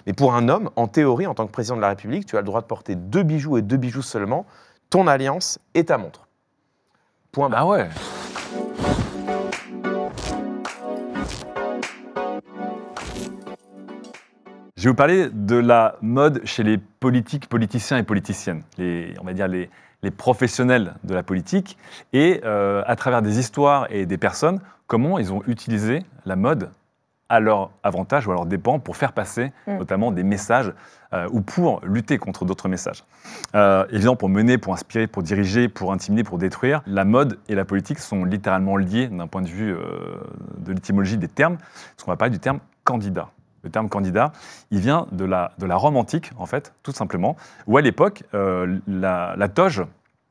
Mais pour un homme, en théorie, en tant que président de la République, tu as le droit de porter 2 bijoux et 2 bijoux seulement, ton alliance et ta montre. Point barre. Ah ouais. Je vais vous parler de la mode chez les politiques, politiciens et politiciennes, on va dire les professionnels de la politique, et à travers des histoires et des personnes, comment ils ont utilisé la mode à leur avantage ou à leur dépens pour faire passer notamment des messages ou pour lutter contre d'autres messages. Évidemment, pour mener, pour inspirer, pour diriger, pour intimider, pour détruire, la mode et la politique sont littéralement liées d'un point de vue de l'étymologie des termes, parce qu'on va parler du terme candidat. Le terme candidat, il vient de la Rome antique, en fait, tout simplement, où à l'époque, la toge,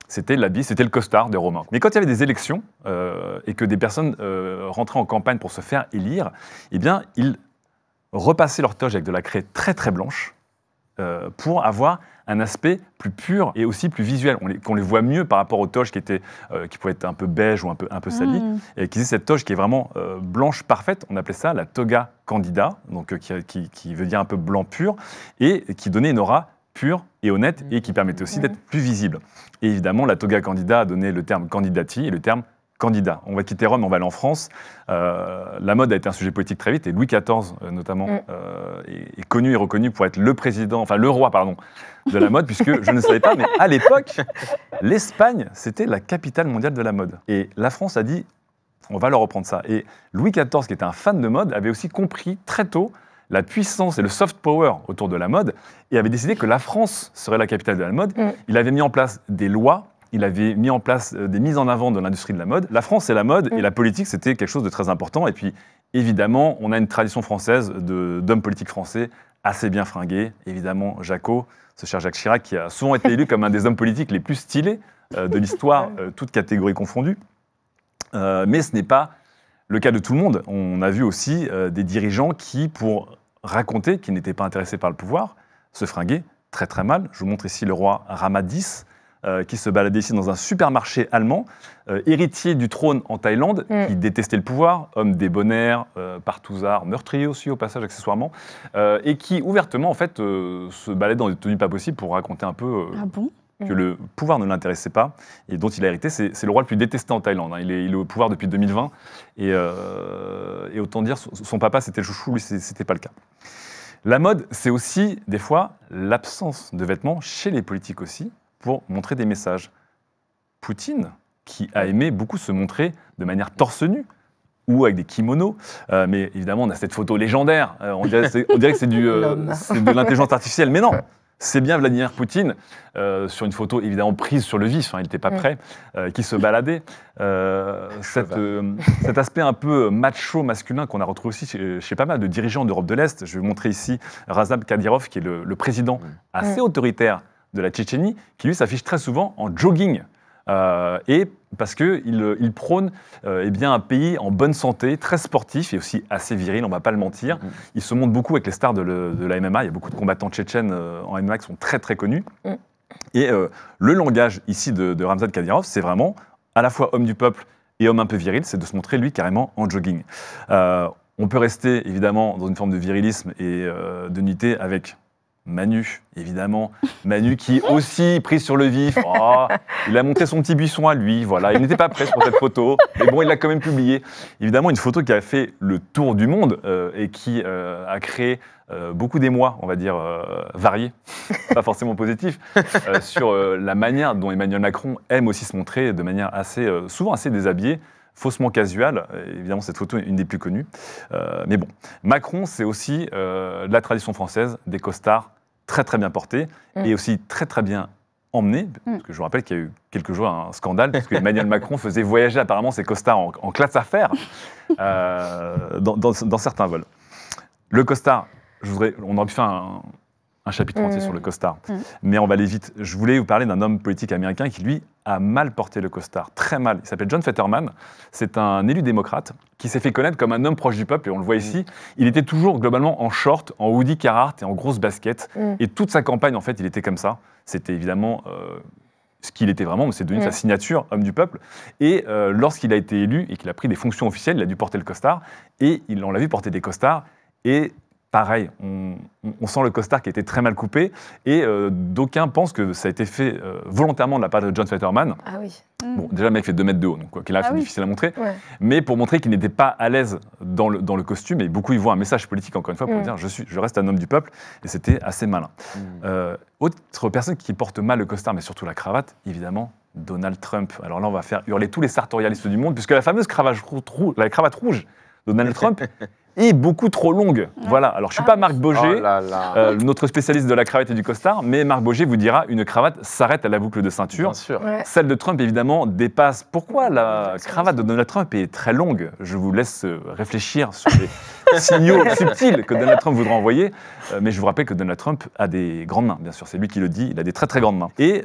c'était l'habit, c'était le costard des Romains. Mais quand il y avait des élections et que des personnes rentraient en campagne pour se faire élire, eh bien, ils repassaient leur toge avec de la craie très très blanche pour avoir un aspect plus pur et aussi plus visuel. Qu'on les voit mieux par rapport aux toges qui pouvaient être un peu beige ou un peu salies. Et qu'ils aient cette toge qui est vraiment blanche parfaite, on appelait ça la toga candida, donc, qui veut dire un peu blanc pur, et qui donnait une aura pure et honnête, et qui permettait aussi d'être plus visible. Et évidemment, la toga candida a donné le terme candidati et le terme candidat. On va quitter Rome, on va aller en France. La mode a été un sujet politique très vite, et Louis XIV notamment est connu et reconnu pour être le président, enfin le roi, pardon, de la mode, puisque je ne savais pas, mais à l'époque, l'Espagne, c'était la capitale mondiale de la mode. Et la France a dit, on va leur reprendre ça. Et Louis XIV, qui était un fan de mode, avait aussi compris très tôt la puissance et le soft power autour de la mode, et avait décidé que la France serait la capitale de la mode. Il avait mis en place des lois, il avait mis en place des mises en avant de l'industrie de la mode. La France, c'est la mode, et la politique, c'était quelque chose de très important. Et puis, évidemment, on a une tradition française d'hommes politiques français assez bien fringués. Évidemment, Jacot, ce cher Jacques Chirac, qui a souvent été élu comme un des hommes politiques les plus stylés de l'histoire, toutes catégories confondues. Mais ce n'est pas le cas de tout le monde. On a vu aussi des dirigeants qui, pour raconter qu'ils n'étaient pas intéressés par le pouvoir, se fringuaient très très mal. Je vous montre ici le roi Ramad X, qui se baladait ici dans un supermarché allemand, héritier du trône en Thaïlande, qui détestait le pouvoir, homme débonnaire, partouzard, meurtrier aussi au passage accessoirement, et qui ouvertement en fait se baladait dans des tenues pas possibles pour raconter un peu que le pouvoir ne l'intéressait pas, et dont il a hérité. C'est le roi le plus détesté en Thaïlande. Il est au pouvoir depuis 2020, et autant dire, son papa c'était le chouchou, lui c'était pas le cas. La mode, c'est aussi des fois l'absence de vêtements chez les politiques aussi, pour montrer des messages. Poutine, qui a aimé beaucoup se montrer de manière torse nu, ou avec des kimonos, mais évidemment on a cette photo légendaire, on dirait que c'est de l'intelligence artificielle, mais non, c'est bien Vladimir Poutine, sur une photo évidemment prise sur le vif, il n'était pas prêt, qui se baladait. Cet aspect un peu macho masculin qu'on a retrouvé aussi chez pas mal de dirigeants d'Europe de l'Est. Je vais vous montrer ici Ramzan Kadyrov, qui est le président assez autoritaire de la Tchétchénie, qui lui s'affiche très souvent en jogging. Et parce qu'il prône bien, un pays en bonne santé, très sportif et aussi assez viril, on ne va pas le mentir. Il se montre beaucoup avec les stars de la MMA, il y a beaucoup de combattants tchétchènes en MMA qui sont très très connus. Et le langage ici de Ramzan Kadyrov, c'est vraiment à la fois homme du peuple et homme un peu viril, c'est de se montrer lui carrément en jogging. On peut rester évidemment dans une forme de virilisme et de nudité avec Manu, évidemment. Manu qui est aussi pris sur le vif. Oh, il a montré son petit buisson à lui, voilà. Il n'était pas prêt pour cette photo, mais bon, il l'a quand même publiée. Évidemment, une photo qui a fait le tour du monde et qui a créé beaucoup d'émoi, on va dire, variés, pas forcément positifs, sur la manière dont Emmanuel Macron aime aussi se montrer de manière souvent assez déshabillée, faussement casual. Évidemment, cette photo est une des plus connues. Mais bon, Macron, c'est aussi la tradition française des costards très très bien portés et aussi très très bien emmenés. Parce que je vous rappelle qu'il y a eu quelques jours un scandale, parce que Emmanuel Macron faisait voyager apparemment ses costards en classe affaires dans certains vols. Le costard, on aurait pu faire un chapitre entier sur le costard. Mais on va aller vite. Je voulais vous parler d'un homme politique américain qui, lui, a mal porté le costard, très mal. Il s'appelle John Fetterman. C'est un élu démocrate qui s'est fait connaître comme un homme proche du peuple, et on le voit ici. Il était toujours globalement en short, en hoodie Carhartt et en grosse basket. Et toute sa campagne, en fait, il était comme ça. C'était évidemment ce qu'il était vraiment, mais c'est devenu sa signature, homme du peuple. Et lorsqu'il a été élu et qu'il a pris des fonctions officielles, il a dû porter le costard. Et on l'a vu porter des costards. Et pareil, on sent le costard qui a été très mal coupé, et d'aucuns pensent que ça a été fait volontairement de la part de John Fetterman. Ah oui. Bon, déjà, le mec fait 2 mètres de haut, donc quoi qu'il arrive, c'est difficile à montrer. Ouais. Mais pour montrer qu'il n'était pas à l'aise dans le costume, et beaucoup y voient un message politique, encore une fois, pour dire je reste un homme du peuple, et c'était assez malin. Autre personne qui porte mal le costard, mais surtout la cravate, évidemment, Donald Trump. Alors là, on va faire hurler tous les sartorialistes du monde, puisque la fameuse cravate rouge, Donald Trump, est beaucoup trop longue. Voilà. Alors, je ne suis pas Marc Boger, notre spécialiste de la cravate et du costard, mais Marc Boger vous dira une cravate s'arrête à la boucle de ceinture. Bien sûr. Celle de Trump, évidemment, dépasse. Pourquoi la cravate de Donald Trump est très longue? Je vous laisse réfléchir sur les signaux subtils que Donald Trump voudra envoyer. Mais je vous rappelle que Donald Trump a des grandes mains, bien sûr. C'est lui qui le dit. Il a des très, très grandes mains. Et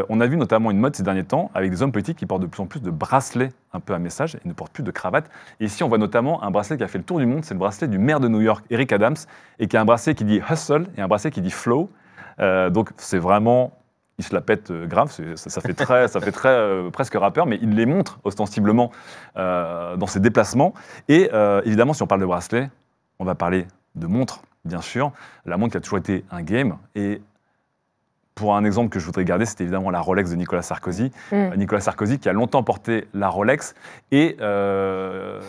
on a vu notamment une mode ces derniers temps avec des hommes politiques qui portent de plus en plus de bracelets un peu à message et ne portent plus de cravate. Et ici, on voit notamment un bracelet qui a fait le tour du monde. C'est le bracelet du maire de New York, Eric Adams, et qui a un bracelet qui dit hustle et un bracelet qui dit flow. Donc, c'est vraiment... Il se la pète grave, ça fait très presque rappeur, mais il les montre ostensiblement dans ses déplacements. Et évidemment, si on parle de bracelet, on va parler de montre, bien sûr. La montre qui a toujours été un game. Et pour un exemple que je voudrais garder, c'était évidemment la Rolex de Nicolas Sarkozy. Nicolas Sarkozy qui a longtemps porté la Rolex. Et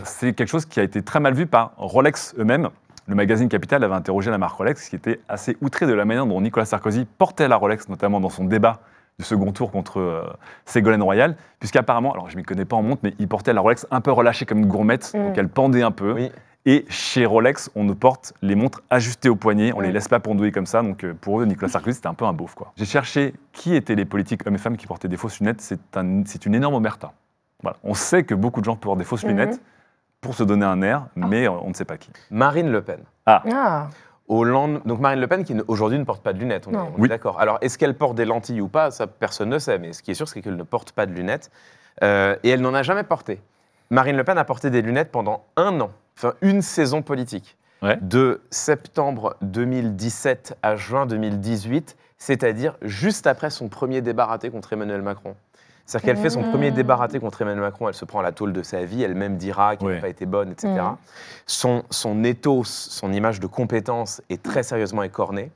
c'est quelque chose qui a été très mal vu par Rolex eux-mêmes. Le magazine Capital avait interrogé la marque Rolex, qui était assez outré de la manière dont Nicolas Sarkozy portait la Rolex, notamment dans son débat du second tour contre Ségolène Royal, puisqu'apparemment, alors je ne m'y connais pas en montre, mais il portait la Rolex un peu relâchée comme une gourmette, donc elle pendait un peu. Oui. Et chez Rolex, on ne porte les montres ajustées au poignet, on ne les laisse pas pendouiller comme ça, donc pour eux, Nicolas Sarkozy, c'était un peu un beauf, quoi. J'ai cherché qui étaient les politiques, hommes et femmes, qui portaient des fausses lunettes, c'est une énorme omerta. Voilà. On sait que beaucoup de gens portent des fausses lunettes, pour se donner un air, mais on ne sait pas qui. Marine Le Pen. Donc Marine Le Pen qui aujourd'hui ne porte pas de lunettes, on est d'accord. Alors est-ce qu'elle porte des lentilles ou pas? Ça personne ne sait, mais ce qui est sûr c'est qu'elle ne porte pas de lunettes et elle n'en a jamais porté. Marine Le Pen a porté des lunettes pendant 1 an, enfin une saison politique, de septembre 2017 à juin 2018, c'est-à-dire juste après son premier débat raté contre Emmanuel Macron. C'est-à-dire qu'elle fait son premier débat raté contre Emmanuel Macron, elle se prend la tôle de sa vie, elle-même dira qu'elle n'a pas été bonne, etc. Son ethos, son image de compétence est très sérieusement écornée.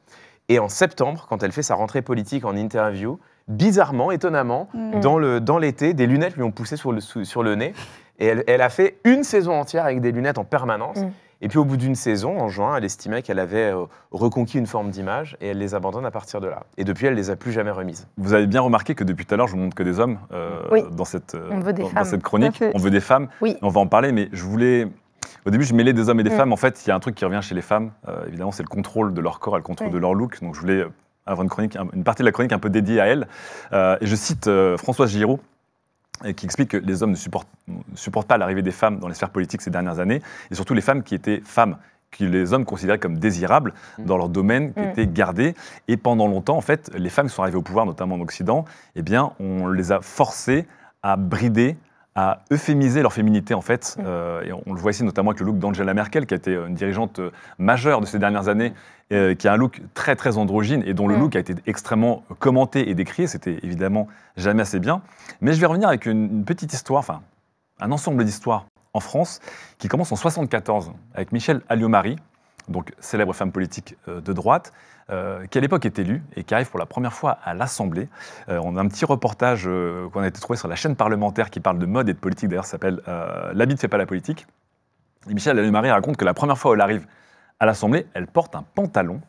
Et en septembre, quand elle fait sa rentrée politique en interview, bizarrement, étonnamment, dans l'été, des lunettes lui ont poussé sur le nez. Et elle a fait une saison entière avec des lunettes en permanence. Et puis au bout d'une saison, en juin, elle estimait qu'elle avait reconquis une forme d'image et elle les abandonne à partir de là. Et depuis, elle ne les a plus jamais remises. Vous avez bien remarqué que depuis tout à l'heure, je vous montre que des hommes dans cette chronique. On veut des femmes. Oui. On va en parler, mais je voulais... Au début, je mêlais des hommes et des femmes. En fait, il y a un truc qui revient chez les femmes. Évidemment, c'est le contrôle de leur corps et le contrôle de leur look. Donc je voulais avoir une partie de la chronique un peu dédiée à elles. Et je cite Françoise Giroud, qui explique que les hommes ne supportent pas l'arrivée des femmes dans les sphères politiques ces dernières années, et surtout les femmes qui étaient femmes, que les hommes considéraient comme désirables dans leur domaine, qui étaient gardés. Et pendant longtemps, en fait, les femmes qui sont arrivées au pouvoir, notamment en Occident, eh bien, on les a forcées à brider, à euphémiser leur féminité, en fait. Et on le voit ici notamment avec le look d'Angela Merkel, qui a été une dirigeante majeure de ces dernières années, qui a un look très, très androgyne et dont le look a été extrêmement commenté et décrié. C'était évidemment jamais assez bien. Mais je vais revenir avec une petite histoire, enfin, un ensemble d'histoires en France, qui commence en 1974, avec Michèle Alliot-Marie, donc célèbre femme politique de droite, qui à l'époque est élue et qui arrive pour la première fois à l'Assemblée. On a un petit reportage qu'on a été trouvé sur la chaîne parlementaire qui parle de mode et de politique, d'ailleurs ça s'appelle « L'habit ne fait pas la politique ». Et Michèle Alliot-Marie raconte que la première fois où elle arrive à l'Assemblée, elle porte un pantalon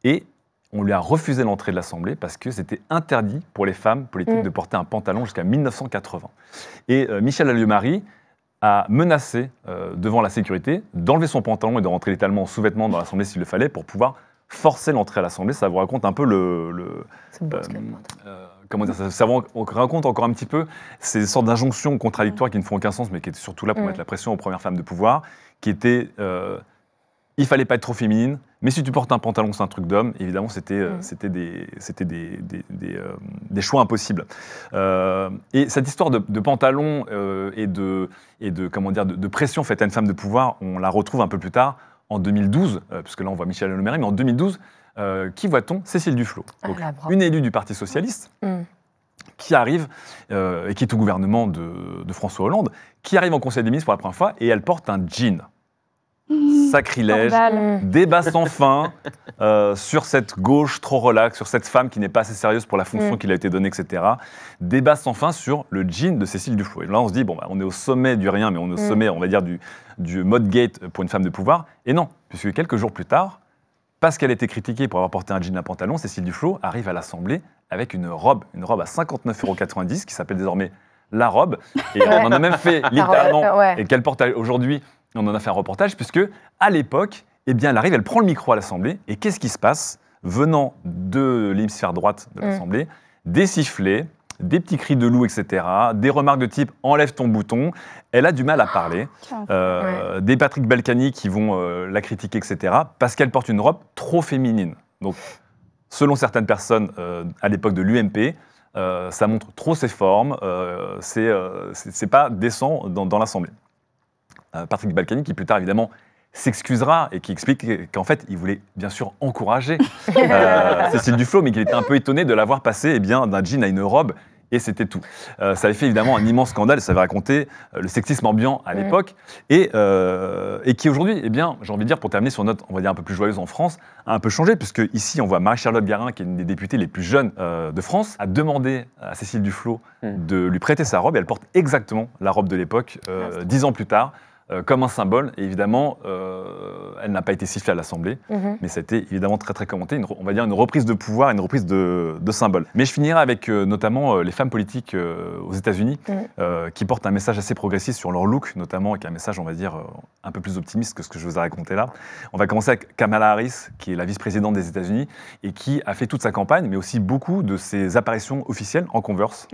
et on lui a refusé l'entrée de l'Assemblée parce que c'était interdit pour les femmes politiques de porter un pantalon jusqu'à 1980. Et Michèle Alliot-Marie a menacé devant la sécurité d'enlever son pantalon et de rentrer littéralement en sous-vêtements dans l'Assemblée s'il le fallait pour pouvoir forcer l'entrée à l'Assemblée. Ça vous raconte un peu comment dire, ça vous raconte encore un petit peu ces sortes d'injonctions contradictoires qui ne font aucun sens, mais qui étaient surtout là pour mettre la pression aux premières femmes de pouvoir, qui étaient il fallait pas être trop féminine, mais si tu portes un pantalon, c'est un truc d'homme. Évidemment, c'était des choix impossibles. Et cette histoire de pantalon et de pression faite à une femme de pouvoir, on la retrouve un peu plus tard, en 2012, puisque là on voit Michèle Alliot-Marie, mais en 2012, qui voit-on? Cécile Duflot, donc, une élue du Parti socialiste, qui arrive, et qui est au gouvernement de François Hollande, qui arrive en Conseil des ministres pour la première fois, et elle porte un jean. sacrilège, débat sans fin sur cette gauche trop relaxe, sur cette femme qui n'est pas assez sérieuse pour la fonction qui lui a été donnée, etc. Débat sans fin sur le jean de Cécile Duflot. Et là, on se dit, bon, bah, on est au sommet du rien, mais on est au sommet, on va dire, du mode gate pour une femme de pouvoir. Et non, puisque quelques jours plus tard, parce qu'elle était critiquée pour avoir porté un jean à pantalon, Cécile Duflot arrive à l'Assemblée avec une robe à 59,90 € qui s'appelle désormais la robe. Et on en a même fait littéralement, et qu'elle porte aujourd'hui, on en a fait un reportage, puisque à l'époque, eh bien, elle arrive, elle prend le micro à l'Assemblée, et qu'est-ce qui se passe? Venant de l'hémisphère droite de l'Assemblée, des sifflets, des petits cris de loup, etc., des remarques de type « enlève ton bouton », elle a du mal à parler, des Patrick Balkany qui vont la critiquer, etc., parce qu'elle porte une robe trop féminine. Donc, selon certaines personnes à l'époque de l'UMP, ça montre trop ses formes, c'est pas décent dans l'Assemblée. Patrick Balkany, qui plus tard, évidemment, s'excusera et qui explique qu'en fait, il voulait bien sûr encourager Cécile Duflot, mais qu'il était un peu étonné de la voir passer d'un jean à une robe, et c'était tout. Ça avait fait évidemment un immense scandale, ça avait raconté le sexisme ambiant à l'époque, et qui aujourd'hui, eh bien, j'ai envie de dire, pour terminer sur une note, on va dire un peu plus joyeuse en France, a un peu changé, puisque ici, on voit Marie-Charlotte Guérin, qui est une des députées les plus jeunes de France, a demandé à Cécile Duflot de lui prêter sa robe, et elle porte exactement la robe de l'époque, 10 ans plus tard, comme un symbole. Et évidemment, elle n'a pas été sifflée à l'Assemblée, mais c'était évidemment très très commenté, on va dire une reprise de pouvoir, une reprise de symbole. Mais je finirai avec notamment les femmes politiques aux États-Unis qui portent un message assez progressiste sur leur look, notamment avec un message, on va dire, un peu plus optimiste que ce que je vous ai raconté là. On va commencer avec Kamala Harris, qui est la vice-présidente des États-Unis et qui a fait toute sa campagne, mais aussi beaucoup de ses apparitions officielles en Converse,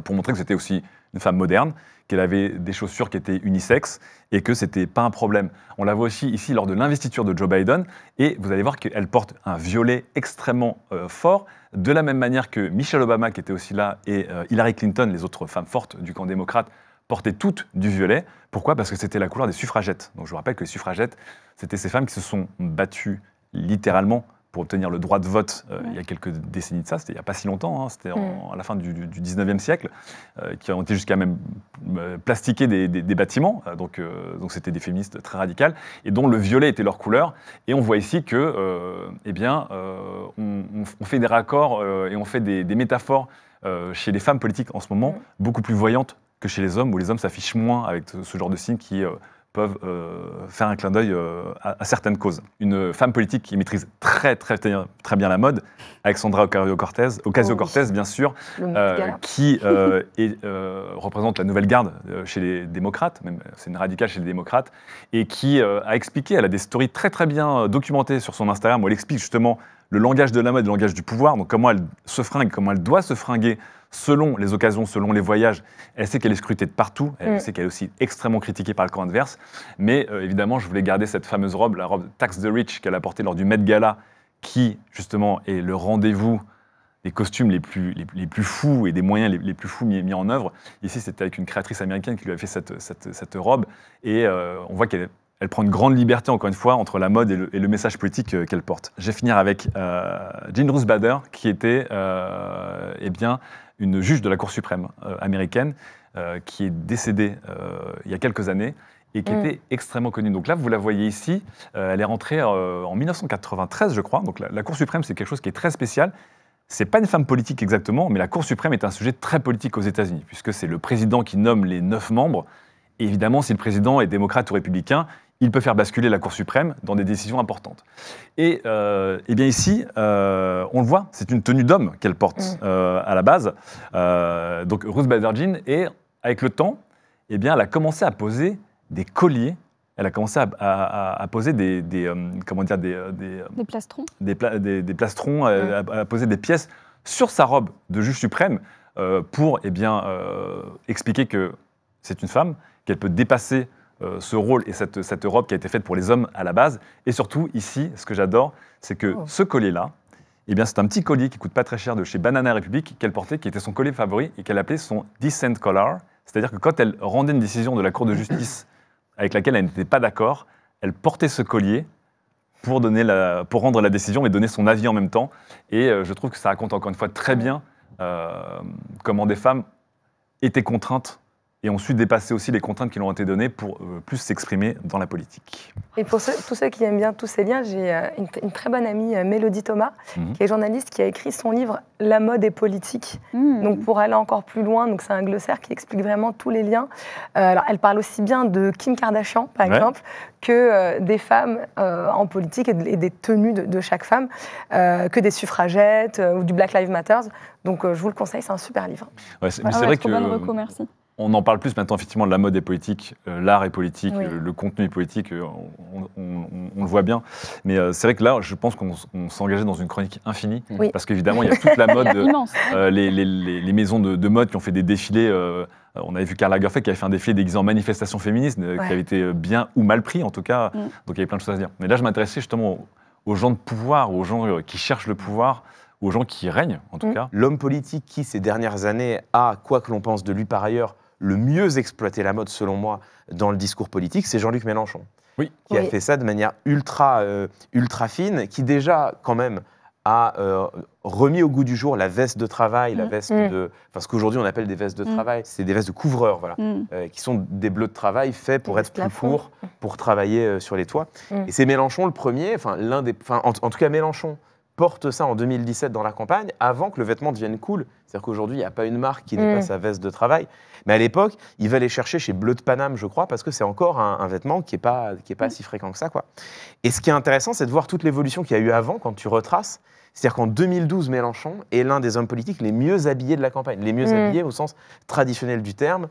pour montrer que c'était aussi une femme moderne, qu'elle avait des chaussures qui étaient unisexes et que c'était pas un problème. On la voit aussi ici lors de l'investiture de Joe Biden, et vous allez voir qu'elle porte un violet extrêmement fort, de la même manière que Michelle Obama, qui était aussi là, et Hillary Clinton, les autres femmes fortes du camp démocrate, portaient toutes du violet. Pourquoi? Parce que c'était la couleur des suffragettes. Donc je vous rappelle que les suffragettes, c'était ces femmes qui se sont battues littéralement pour obtenir le droit de vote il y a quelques décennies de ça, c'était il n'y a pas si longtemps, hein, c'était à la fin du 19e siècle, qui ont été jusqu'à même plastiquer des bâtiments, donc c'était des féministes très radicales, et dont le violet était leur couleur, et on voit ici que, on fait des raccords et on fait des métaphores chez les femmes politiques en ce moment, beaucoup plus voyantes que chez les hommes, où les hommes s'affichent moins avec ce genre de signes qui peuvent faire un clin d'œil à certaines causes. Une femme politique qui maîtrise très bien la mode, Alexandra Ocasio-Cortez, bien sûr, qui représente la nouvelle garde chez les démocrates, même c'est une radicale chez les démocrates, et qui a expliqué, elle a des stories très bien documentées sur son Instagram, où elle explique justement le langage de la mode, le langage du pouvoir, donc comment elle se fringue, comment elle doit se fringuer selon les occasions, selon les voyages. Elle sait qu'elle est scrutée de partout, elle sait qu'elle est aussi extrêmement critiquée par le camp adverse, mais évidemment, je voulais garder cette fameuse robe, la robe Tax the Rich qu'elle a portée lors du Met Gala, qui, justement, est le rendez-vous des costumes les plus fous et des moyens les plus fous mis en œuvre. Ici, c'était avec une créatrice américaine qui lui avait fait cette robe, et on voit qu'elle prend une grande liberté, encore une fois, entre la mode et le message politique qu'elle porte. Je vais finir avec Jean Ruth Bader, qui était une juge de la Cour suprême américaine, qui est décédée il y a quelques années, et qui était extrêmement connue. Donc là, vous la voyez ici, elle est rentrée en 1993, je crois. Donc la Cour suprême, c'est quelque chose qui est très spécial. C'est pas une femme politique exactement, mais la Cour suprême est un sujet très politique aux États-Unis, puisque c'est le président qui nomme les 9 membres. Et évidemment, si le président est démocrate ou républicain, il peut faire basculer la Cour suprême dans des décisions importantes. Et bien ici, on le voit, c'est une tenue d'homme qu'elle porte à la base. Donc Ruth Bader Jean, et avec le temps, eh bien, elle a commencé à poser des colliers. Elle a commencé à poser des plastrons. Des plastrons, à poser des pièces sur sa robe de juge suprême pour expliquer que c'est une femme, qu'elle peut dépasser ce rôle et cette robe qui a été faite pour les hommes à la base. Et surtout, ici, ce que j'adore, c'est que ce collier-là, eh bien, c'est un petit collier qui coûte pas très cher de chez Banana Republic qu'elle portait, qui était son collier favori et qu'elle appelait son Dissent Collar. C'est-à-dire que quand elle rendait une décision de la Cour de justice avec laquelle elle n'était pas d'accord, elle portait ce collier pour rendre la décision et donner son avis en même temps. Et je trouve que ça raconte encore une fois très bien comment des femmes étaient contraintes et ont su dépasser aussi les contraintes qui leur ont été données pour plus s'exprimer dans la politique. Et pour tous ceux qui aiment bien tous ces liens, j'ai une très bonne amie, Mélodie Thomas, qui est journaliste, qui a écrit son livre « La mode et politique ». Donc pour aller encore plus loin, c'est un glossaire qui explique vraiment tous les liens. Alors, elle parle aussi bien de Kim Kardashian, par exemple, que des femmes en politique et des tenues de chaque femme, que des suffragettes ou du Black Lives Matter. Donc je vous le conseille, c'est un super livre. Ouais, c'est vrai que bonne reco, merci. On en parle plus maintenant, effectivement, de la mode est politique, l'art est politique, le contenu est politique, on le voit bien. Mais c'est vrai que là, je pense qu'on s'engageait dans une chronique infinie, parce qu'évidemment, il y a toute la mode, les maisons de mode qui ont fait des défilés. On avait vu Karl Lagerfeld qui avait fait un défilé déguisé en manifestation féministe, qui avait été bien ou mal pris, en tout cas. Donc il y avait plein de choses à dire. Mais là, je m'intéressais justement aux gens de pouvoir, aux gens qui cherchent le pouvoir, aux gens qui règnent, en tout cas. L'homme politique qui, ces dernières années, a, quoi que l'on pense de lui par ailleurs, le mieux exploité la mode, selon moi, dans le discours politique, c'est Jean-Luc Mélenchon. Qui a fait ça de manière ultra fine, qui déjà, quand même, a remis au goût du jour la veste de travail, la veste de... Enfin, ce qu'aujourd'hui on appelle des vestes de travail, c'est des vestes de couvreurs, voilà, qui sont des bleus de travail faits pour être plus courts, pour travailler sur les toits. Et c'est Mélenchon le premier, enfin, en tout cas Mélenchon, porte ça en 2017 dans la campagne, avant que le vêtement devienne cool. C'est-à-dire qu'aujourd'hui, il n'y a pas une marque qui n'ait pas sa veste de travail. Mais à l'époque, il va aller chercher chez Bleu de Paname, je crois, parce que c'est encore un vêtement qui n'est pas si fréquent que ça, quoi. Et ce qui est intéressant, c'est de voir toute l'évolution qu'il y a eu avant, quand tu retraces. C'est-à-dire qu'en 2012, Mélenchon est l'un des hommes politiques les mieux habillés de la campagne. Les mieux habillés au sens traditionnel du terme.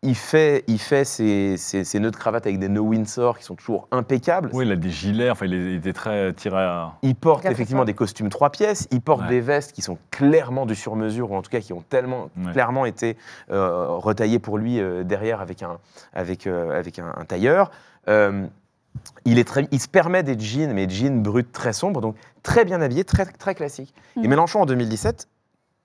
Il fait ses nœuds de cravate avec des nœuds Windsor qui sont toujours impeccables. Oui, il a des gilets, enfin, il était très tiré à... Il porte effectivement des costumes 3 pièces, il porte des vestes qui sont clairement du sur-mesure, ou en tout cas qui ont tellement clairement été retaillées pour lui derrière avec un tailleur. Il se permet des jeans, mais jeans bruts très sombres, donc très bien habillé, très, très classique. Et Mélenchon, en 2017,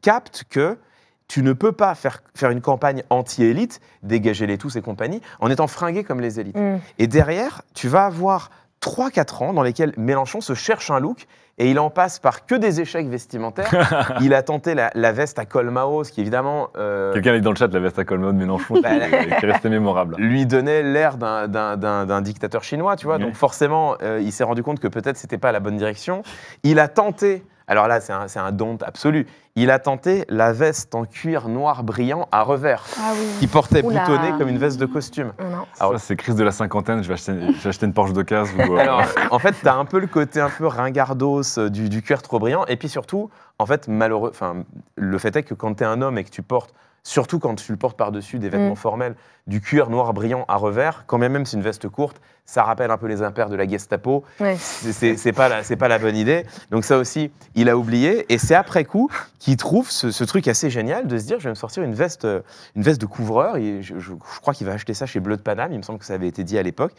capte que tu ne peux pas faire une campagne anti-élite, dégager les tous et compagnie, en étant fringué comme les élites. Et derrière, tu vas avoir 3-4 ans dans lesquels Mélenchon se cherche un look et il en passe par que des échecs vestimentaires. Il a tenté la veste à col Mao, ce qui évidemment... Quelqu'un a dit dans le chat la veste à col Mao de Mélenchon, qui est resté mémorable. Lui donnait l'air d'un dictateur chinois, tu vois. Donc forcément, il s'est rendu compte que peut-être c'était pas la bonne direction. Il a tenté... Alors là, c'est un don absolu. Il a tenté la veste en cuir noir brillant à revers, qui portait boutonné comme une veste de costume. Alors, c'est crise de la cinquantaine, je vais acheter une Porsche d'occasion. Alors, en fait, tu as un peu le côté un peu ringardos du cuir trop brillant. Et puis surtout, en fait, le fait est que quand tu es un homme et que tu portes, surtout quand tu le portes par-dessus des vêtements formels, du cuir noir brillant à revers, quand même c'est une veste courte, ça rappelle un peu les impairs de la Gestapo. C'est pas la bonne idée. Donc ça aussi, il a oublié. Et c'est après coup qu'il trouve ce truc assez génial de se dire, je vais me sortir une veste de couvreur. Et je crois qu'il va acheter ça chez Bleu de Paname. Il me semble que ça avait été dit à l'époque.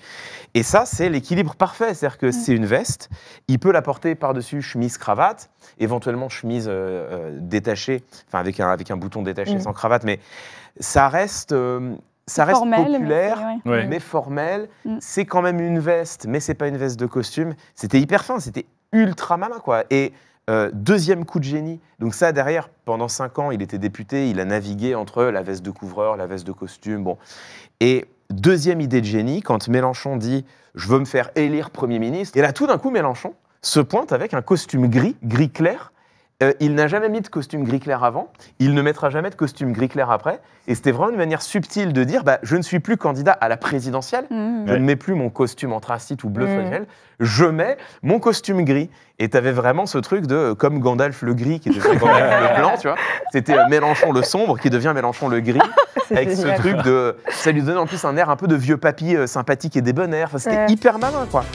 Et ça, c'est l'équilibre parfait. C'est-à-dire que c'est une veste. Il peut la porter par-dessus chemise cravate, éventuellement chemise détachée, enfin avec un bouton détaché sans cravate. Mais ça reste formel, populaire, mais formel. C'est quand même une veste, mais c'est pas une veste de costume. C'était hyper fin, c'était ultra malin, quoi. Et deuxième coup de génie. Donc ça, derrière, pendant 5 ans, il était député, il a navigué entre la veste de couvreur, la veste de costume, bon. Et deuxième idée de génie, quand Mélenchon dit « je veux me faire élire Premier ministre », et là, tout d'un coup, Mélenchon se pointe avec un costume gris clair. Il n'a jamais mis de costume gris clair avant, il ne mettra jamais de costume gris clair après, et c'était vraiment une manière subtile de dire je ne suis plus candidat à la présidentielle, je ne mets plus mon costume anthracite ou bleu fluo, je mets mon costume gris. Et tu avais vraiment ce truc de, comme Gandalf le gris qui devient Gandalf le blanc, tu vois, c'était Mélenchon le sombre qui devient Mélenchon le gris, avec génial. Ce truc de... Ça lui donnait en plus un air un peu de vieux papy sympathique et débonnaire, enfin, c'était hyper malin, quoi.